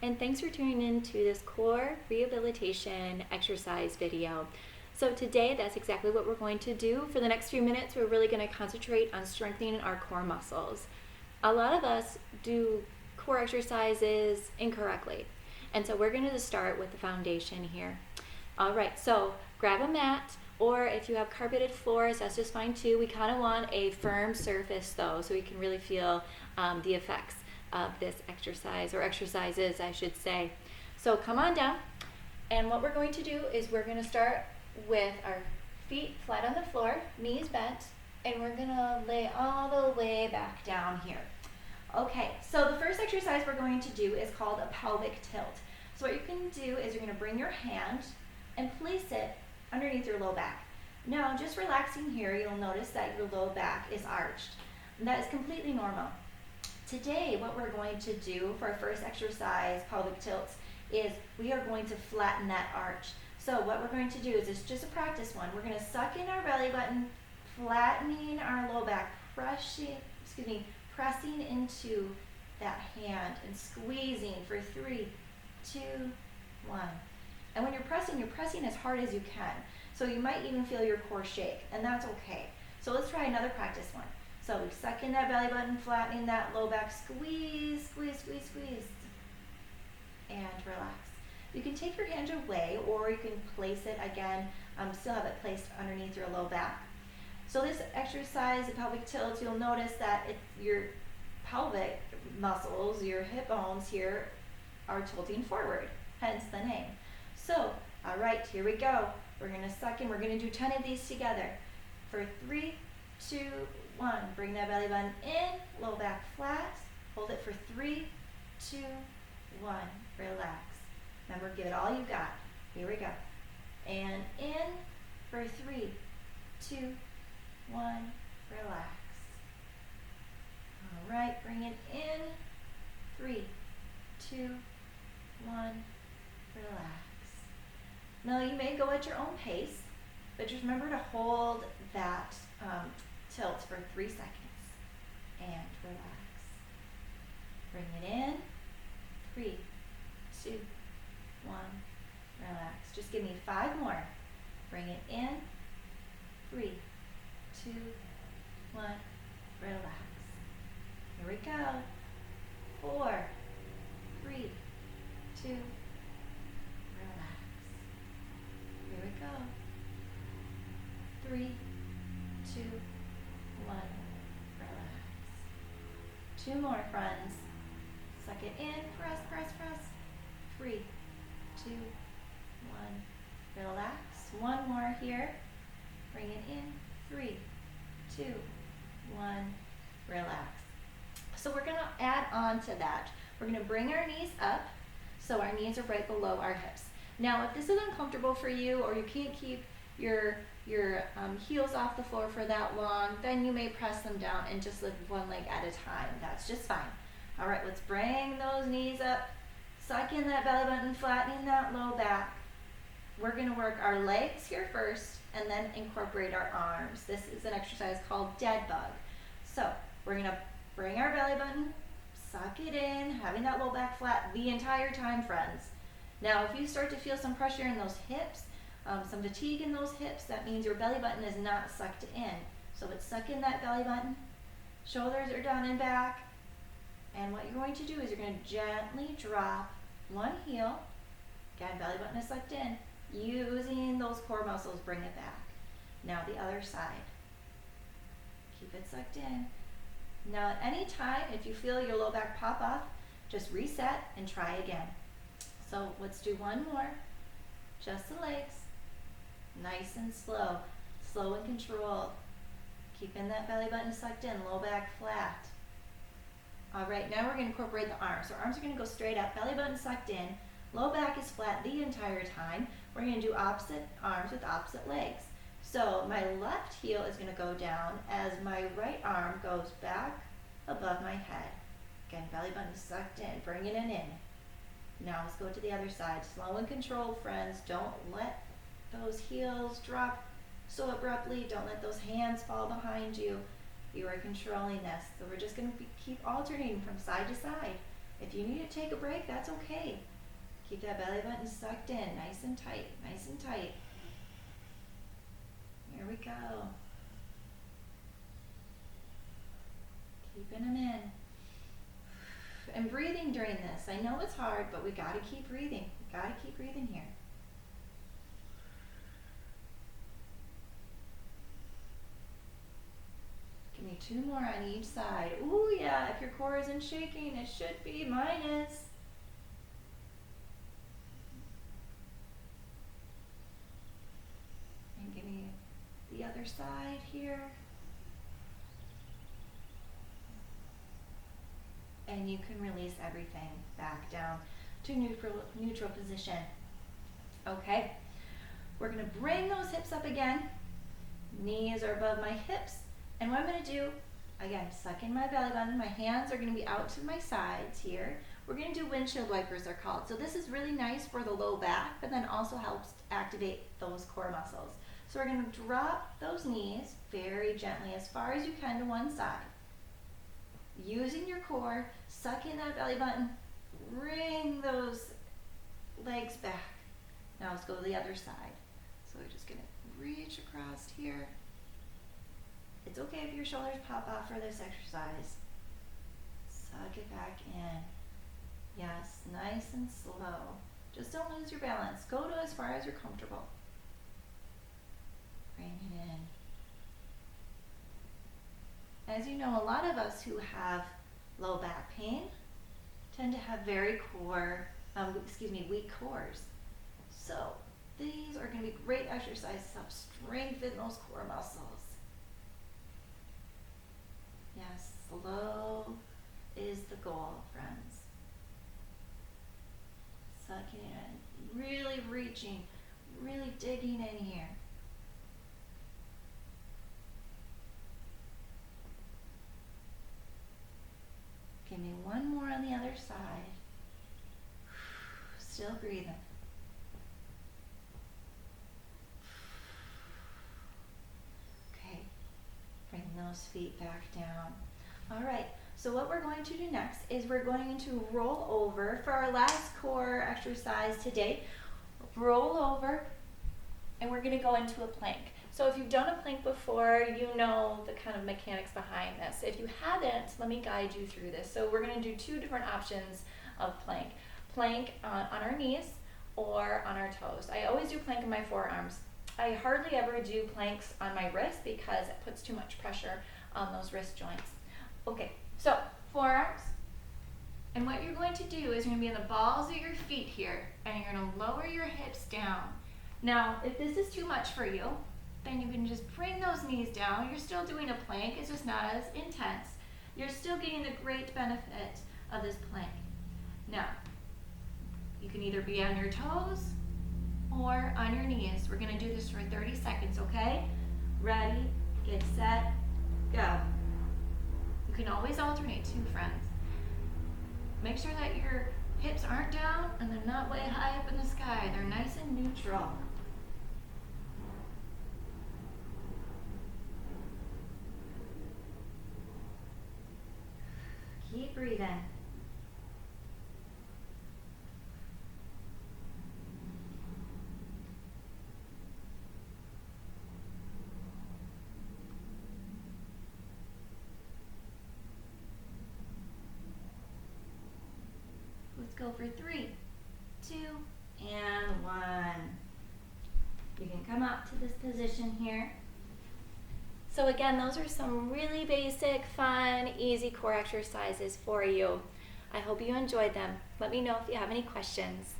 and thanks for tuning in to this core rehabilitation exercise video. So today, that's exactly what we're going to do. For the next few minutes, we're really going to concentrate on strengthening our core muscles. A lot of us do core exercises incorrectly, and so we're going to start with the foundation here. All right, so grab a mat, or if you have carpeted floors, that's just fine too. We kind of want a firm surface though, so we can really feel the effects of this exercise, or exercises I should say. So come on down, and what we're going to do is we're going to start with our feet flat on the floor, knees bent, and we're going to lay all the way back down here. Okay, so the first exercise we're going to do is called a pelvic tilt. So what you can do is you're going to bring your hand and place it underneath your low back. Now, just relaxing here, you'll notice that your low back is arched. And that is completely normal. Today, what we're going to do for our first exercise, pelvic tilts, is we are going to flatten that arch. So what we're going to do is, it's just a practice one. We're going to suck in our belly button, flattening our low back, pressing into that hand and squeezing for 3, 2, 1. And when you're pressing as hard as you can. So you might even feel your core shake, and that's okay. So let's try another practice one. So we suck in that belly button, flattening that low back, squeeze, squeeze, squeeze, squeeze, and relax. You can take your hand away, or you can place it again, still have it placed underneath your low back. So this exercise, the pelvic tilt, you'll notice that your pelvic muscles, your hip bones here, are tilting forward, hence the name. So, all right, here we go. We're going to suck in. We're going to do 10 of these together. For 3, 2, 1. Bring that belly button in, low back flat. Hold it for 3, 2, 1. Relax. Remember, give it all you got. Here we go. And in for 3, 2, 1. Relax. All right, bring it in. 3, 2, 1. Relax. Now you may go at your own pace, but just remember to hold that tilt for 3 seconds and relax. Bring it in. 3, 2, 1. Relax. Just give me 5 more. Bring it in. 3, 2, 1. Relax. Here we go. 4, 3, 2. Here we go. 3, 2, 1. Relax. 2 more, friends. Suck it in. Press, press, press. 3, 2, 1. Relax. 1 more here. Bring it in. 3, 2, 1. Relax. So we're going to add on to that. We're going to bring our knees up so our knees are right below our hips. Now, if this is uncomfortable for you, or you can't keep your heels off the floor for that long, then you may press them down and just lift one leg at a time. That's just fine. All right, let's bring those knees up, suck in that belly button, flattening that low back. We're going to work our legs here first, and then incorporate our arms. This is an exercise called dead bug. So we're going to bring our belly button, suck it in, having that low back flat the entire time, friends. Now, if you start to feel some pressure in those hips, some fatigue in those hips, that means your belly button is not sucked in. So let's suck in that belly button. Shoulders are down and back. And what you're going to do is you're going to gently drop one heel. Again, belly button is sucked in. Using those core muscles, bring it back. Now the other side. Keep it sucked in. Now at any time, if you feel your low back pop off, just reset and try again. So let's do 1 more. Just the legs. Nice and slow. Slow and controlled. Keeping that belly button sucked in, low back flat. All right, now we're going to incorporate the arms. So arms are going to go straight up, belly button sucked in, low back is flat the entire time. We're going to do opposite arms with opposite legs. So my left heel is going to go down as my right arm goes back above my head. Again, belly button sucked in, bringing it in. Now let's go to the other side. Slow and controlled, friends. Don't let those heels drop so abruptly. Don't let those hands fall behind you. You are controlling this. So we're just going to keep alternating from side to side If you need to take a break, that's okay. Keep that belly button sucked in, nice and tight, nice and tight. Here we go. Keeping them in. And breathing during this. I know it's hard, but we gotta keep breathing. We gotta keep breathing here. Give me 2 more on each side. Ooh, yeah, if your core isn't shaking, it should be. Mine is. And give me the other side here. And you can release everything back down to neutral position. Okay, we're gonna bring those hips up again. Knees are above my hips. And what I'm gonna do, again, suck in my belly button. My hands are gonna be out to my sides here. We're gonna do windshield wipers, they're called. So this is really nice for the low back, but then also helps activate those core muscles. So we're gonna drop those knees very gently as far as you can to one side. Using your core, suck in that belly button, bring those legs back. Now let's go to the other side. So we're just gonna reach across here. It's okay if your shoulders pop off for this exercise. Suck it back in. Yes, nice and slow. Just don't lose your balance. Go to as far as you're comfortable. Bring it in. As you know, a lot of us who have low back pain tend to have very weak cores. So these are going to be great exercises to help strengthen those core muscles. Yes, slow is the goal, friends. Sucking in, really reaching, really digging in here. Give me 1 more on the other side. Still breathing. Okay, bring those feet back down. All right, so what we're going to do next is we're going to roll over for our last core exercise today. Roll over, and we're gonna go into a plank. So if you've done a plank before, you know the kind of mechanics behind this. If you haven't, let me guide you through this. So we're gonna do 2 different options of plank. Plank on our knees or on our toes. I always do plank on my forearms. I hardly ever do planks on my wrist because it puts too much pressure on those wrist joints. Okay, so forearms. And what you're going to do is you're gonna be in the balls of your feet here, and you're gonna lower your hips down. Now, if this is too much for you, then you can just bring those knees down. You're still doing a plank, it's just not as intense. You're still getting the great benefit of this plank. Now, you can either be on your toes or on your knees. We're gonna do this for 30 seconds, okay? Ready, get set, go. You can always alternate too, friends. Make sure that your hips aren't down and they're not way high up in the sky. They're nice and neutral. Keep breathing. Let's go for 3, 2, and 1. You can come up to this position here. So again, those are some really basic, fun, easy core exercises for you. I hope you enjoyed them. Let me know if you have any questions.